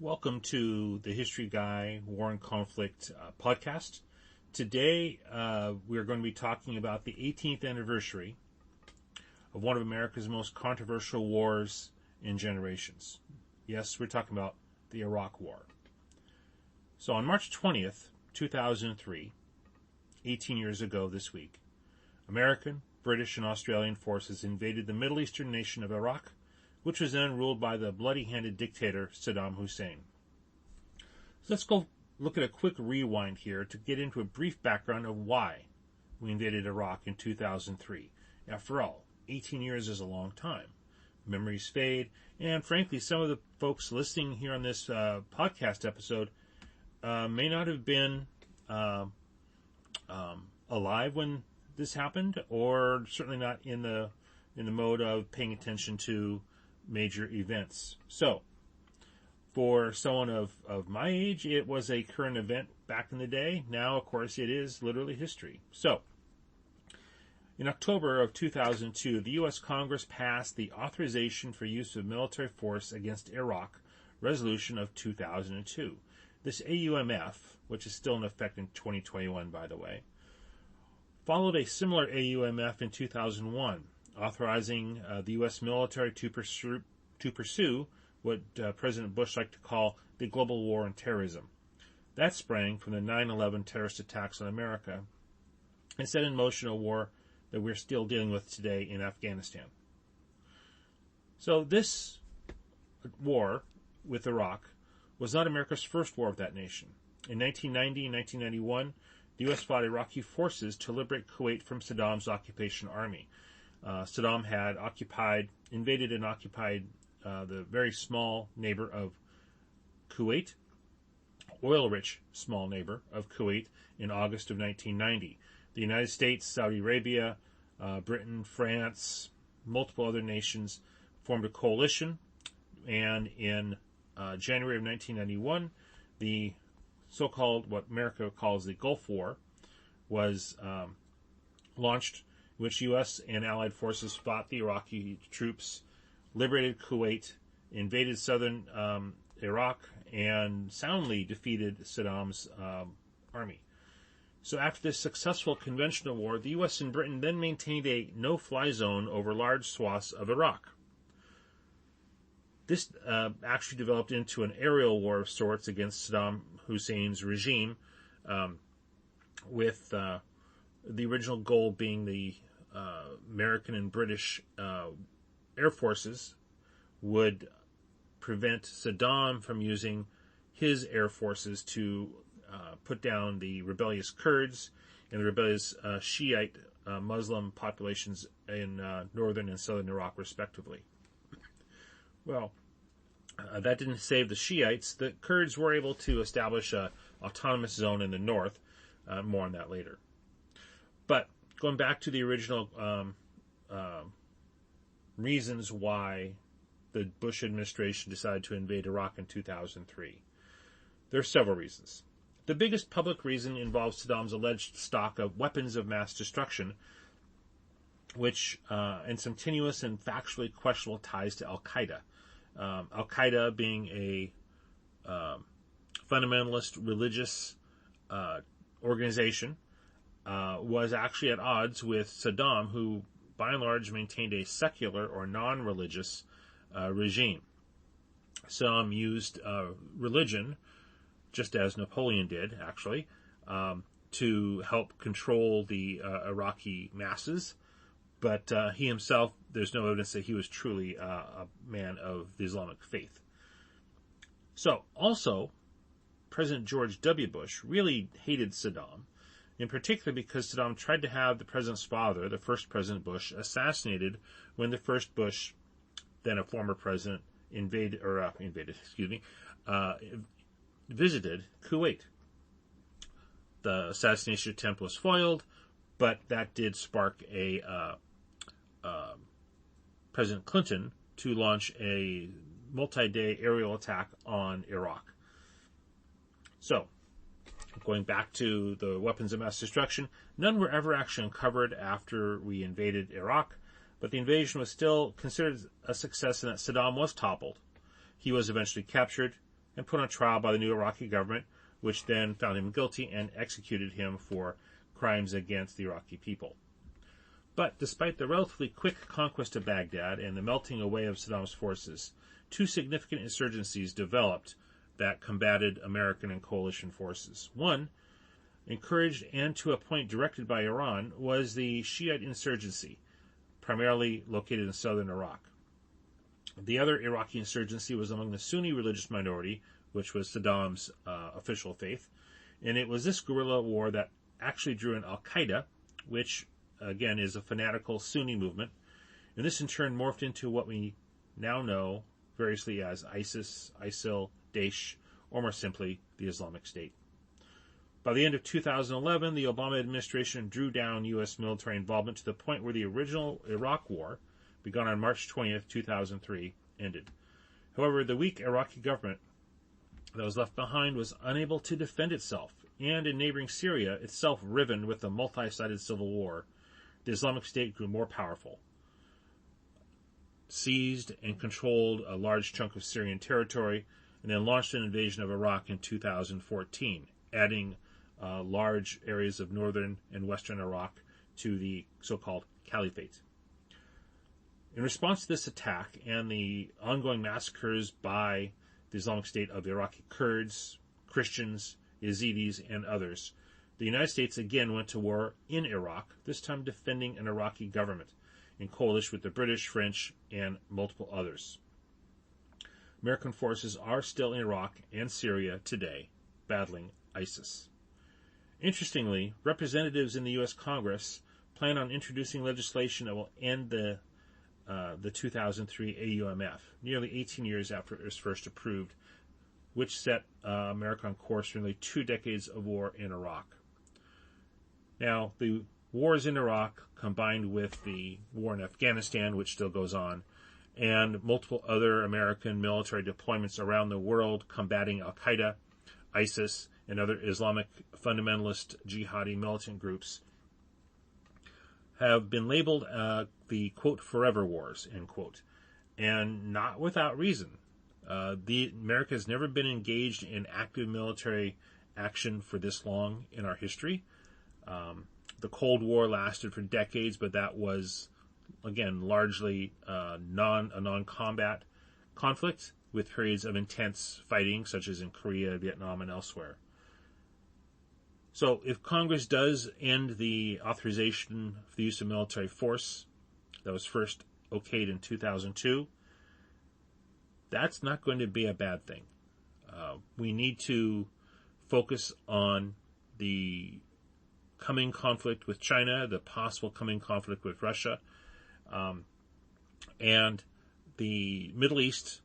Welcome to the History Guy War and Conflict podcast. Today we are going to be talking about the 18th anniversary of one of America's most controversial wars in generations. Yes, we're talking about the Iraq War. So on March 20th, 2003, 18 years ago this week, American, British, and Australian forces invaded the Middle Eastern nation of Iraq, which was then ruled by the bloody-handed dictator Saddam Hussein. So let's go look at a quick rewind here to get into a brief background of why we invaded Iraq in 2003. After all, 18 years is a long time. Memories fade, and frankly, some of the folks listening here on this podcast episode may not have been alive when this happened, or certainly not in the mode of paying attention to major events. So, for someone of my age, it was a current event back in the day. Now, of course, it is literally history. So, in October of 2002, the U.S. Congress passed the Authorization for Use of Military Force Against Iraq Resolution of 2002. This AUMF, which is still in effect in 2021, by the way, followed a similar AUMF in 2001, authorizing the U.S. military to pursue what President Bush liked to call the global war on terrorism. That sprang from the 9/11 terrorist attacks on America and set in motion a war that we're still dealing with today in Afghanistan. So this war with Iraq was not America's first war with that nation. In 1990 and 1991, the U.S. fought Iraqi forces to liberate Kuwait from Saddam's occupation army. Saddam had invaded and occupied the very small neighbor of Kuwait, oil-rich small neighbor of Kuwait, in August of 1990. The United States, Saudi Arabia, Britain, France, multiple other nations formed a coalition, and in January of 1991, the so-called, what America calls the Gulf War, was launched, in which U.S. and allied forces fought the Iraqi troops, liberated Kuwait, invaded southern Iraq, and soundly defeated Saddam's army. So after this successful conventional war, the U.S. and Britain then maintained a no-fly zone over large swaths of Iraq. This actually developed into an aerial war of sorts against Saddam Hussein's regime, with the original goal being the American and British air forces would prevent Saddam from using his air forces to put down the rebellious Kurds and the rebellious Shiite Muslim populations in northern and southern Iraq, respectively. Well, that didn't save the Shiites. The Kurds were able to establish an autonomous zone in the north. More on that later. But going back to the original reasons why the Bush administration decided to invade Iraq in 2003, there are several reasons. The biggest public reason involves Saddam's alleged stock of weapons of mass destruction, which and some tenuous and factually questionable ties to Al-Qaeda. Al-Qaeda being a fundamentalist religious organization, was actually at odds with Saddam, who by and large maintained a secular or non-religious regime. Saddam used religion, just as Napoleon did, actually, to help control the Iraqi masses. But he himself, there's no evidence that he was truly a man of the Islamic faith. So, also, President George W. Bush really hated Saddam, in particular because Saddam tried to have the president's father, the first President Bush, assassinated when the first Bush, then a former president, visited Kuwait. The assassination attempt was foiled, but that did spark President Clinton to launch a multi-day aerial attack on Iraq. So, going back to the weapons of mass destruction, none were ever actually uncovered after we invaded Iraq, but the invasion was still considered a success in that Saddam was toppled. He was eventually captured and put on trial by the new Iraqi government, which then found him guilty and executed him for crimes against the Iraqi people. But despite the relatively quick conquest of Baghdad and the melting away of Saddam's forces, two significant insurgencies developed that combated American and coalition forces. One, encouraged and to a point directed by Iran, was the Shiite insurgency, primarily located in southern Iraq. The other Iraqi insurgency was among the Sunni religious minority, which was Saddam's official faith, and it was this guerrilla war that actually drew in Al-Qaeda, which, again, is a fanatical Sunni movement, and this in turn morphed into what we now know variously as ISIS, ISIL, Daesh, or more simply, the Islamic State. By the end of 2011, the Obama administration drew down U.S. military involvement to the point where the original Iraq War, begun on March 20th, 2003, ended. However, the weak Iraqi government that was left behind was unable to defend itself, and in neighboring Syria, itself riven with a multi-sided civil war, the Islamic State grew more powerful, seized and controlled a large chunk of Syrian territory, and then launched an invasion of Iraq in 2014, adding large areas of northern and western Iraq to the so-called caliphate. In response to this attack and the ongoing massacres by the Islamic State of Iraqi Kurds, Christians, Yazidis, and others, the United States again went to war in Iraq, this time defending an Iraqi government in coalition with the British, French, and multiple others. American forces are still in Iraq and Syria today, battling ISIS. Interestingly, representatives in the U.S. Congress plan on introducing legislation that will end the 2003 AUMF, nearly 18 years after it was first approved, which set America on course for nearly 2 decades of war in Iraq. Now, the wars in Iraq, combined with the war in Afghanistan, which still goes on, and multiple other American military deployments around the world combating Al-Qaeda, ISIS, and other Islamic fundamentalist jihadi militant groups, have been labeled the, quote, forever wars, end quote, and not without reason. America has never been engaged in active military action for this long in our history. The Cold War lasted for decades, but that was, again, largely a non-combat conflict with periods of intense fighting, such as in Korea, Vietnam, and elsewhere. So if Congress does end the authorization for the use of military force that was first okayed in 2002, that's not going to be a bad thing. We need to focus on the coming conflict with China, the possible coming conflict with Russia, and the Middle East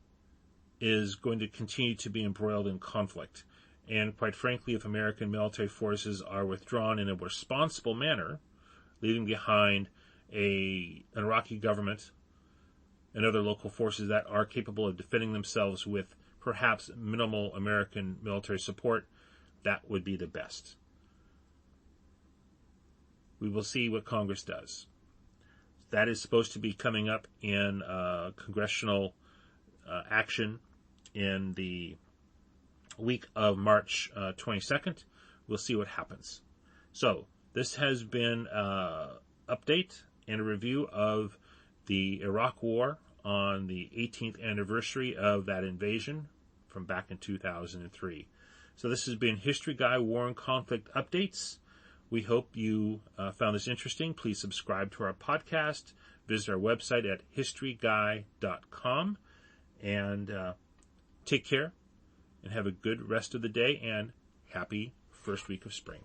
is going to continue to be embroiled in conflict. And quite frankly, if American military forces are withdrawn in a responsible manner, leaving behind an Iraqi government and other local forces that are capable of defending themselves with perhaps minimal American military support, that would be the best. We will see what Congress does. That is supposed to be coming up in congressional action in the week of March 22nd. We'll see what happens. So, this has been an update and a review of the Iraq War on the 18th anniversary of that invasion from back in 2003. So this has been History Guy War and Conflict Updates. We hope you found this interesting. Please subscribe to our podcast. Visit our website at historyguy.com. And take care and have a good rest of the day and happy first week of spring.